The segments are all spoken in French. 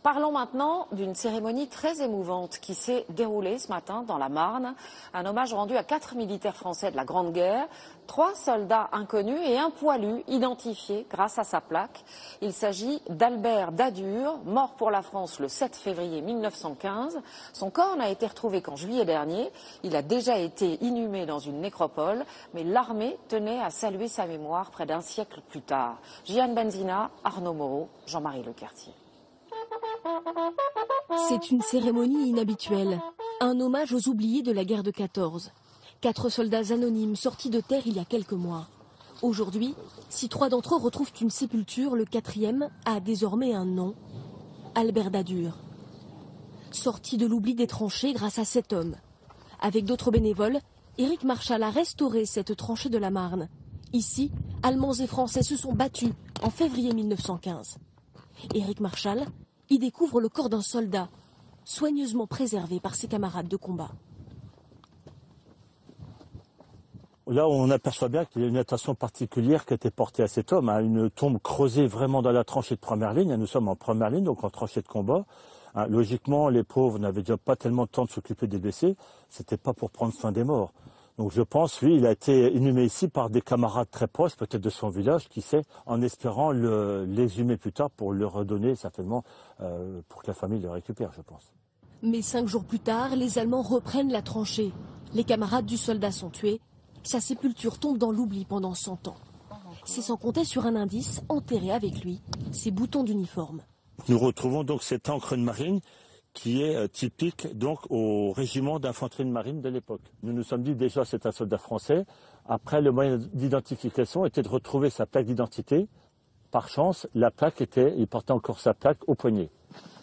Parlons maintenant d'une cérémonie très émouvante qui s'est déroulée ce matin dans la Marne. Un hommage rendu à 4 militaires français de la Grande Guerre, 3 soldats inconnus et un poilu identifié grâce à sa plaque. Il s'agit d'Albert Dadur, mort pour la France le 7 février 1915. Son corps n'a été retrouvé qu'en juillet dernier. Il a déjà été inhumé dans une nécropole, mais l'armée tenait à saluer sa mémoire près d'un siècle plus tard. Jeanne Benzina, Arnaud Moreau, Jean-Marie Lecartier. C'est une cérémonie inhabituelle, un hommage aux oubliés de la guerre de 14. 4 soldats anonymes sortis de terre il y a quelques mois. Aujourd'hui, si 3 d'entre eux retrouvent une sépulture, le 4e a désormais un nom, Albert Dadur. Sorti de l'oubli des tranchées grâce à cet homme. Avec d'autres bénévoles, Éric Marchal a restauré cette tranchée de la Marne. Ici, Allemands et Français se sont battus en février 1915. Éric Marchal y découvre le corps d'un soldat, soigneusement préservé par ses camarades de combat. Là, on aperçoit bien qu'il y a une attention particulière qui a été portée à cet homme, une tombe creusée vraiment dans la tranchée de première ligne. Nous sommes en première ligne, donc en tranchée de combat. Logiquement, les pauvres n'avaient déjà pas tellement de temps de s'occuper des blessés. C'était pas pour prendre soin des morts. Donc je pense, lui, il a été inhumé ici par des camarades très proches, peut-être de son village, qui sait, en espérant l'exhumer plus tard pour le redonner certainement, pour que la famille le récupère, je pense. Mais 5 jours plus tard, les Allemands reprennent la tranchée. Les camarades du soldat sont tués. Sa sépulture tombe dans l'oubli pendant 100 ans. C'est sans compter sur un indice enterré avec lui, ses boutons d'uniforme. Nous retrouvons donc cette encre de marine qui est typique donc au régiment d'infanterie de marine de l'époque. Nous nous sommes dit déjà c'est un soldat français. Après, le moyen d'identification était de retrouver sa plaque d'identité. Par chance, la plaque il portait encore sa plaque au poignet.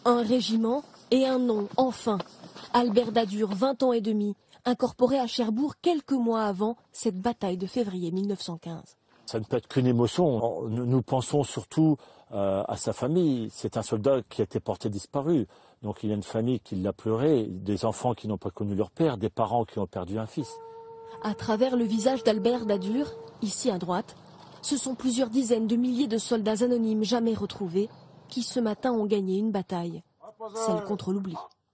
Un régiment et un nom, enfin. Albert Dadur, 20 ans et demi, incorporé à Cherbourg quelques mois avant cette bataille de février 1915. Ça ne peut être qu'une émotion. Nous pensons surtout à sa famille. C'est un soldat qui a été porté disparu. Donc il y a une famille qui l'a pleuré, des enfants qui n'ont pas connu leur père, des parents qui ont perdu un fils. À travers le visage d'Albert Dadur, ici à droite, ce sont plusieurs dizaines de milliers de soldats anonymes jamais retrouvés qui ce matin ont gagné une bataille, celle contre l'oubli.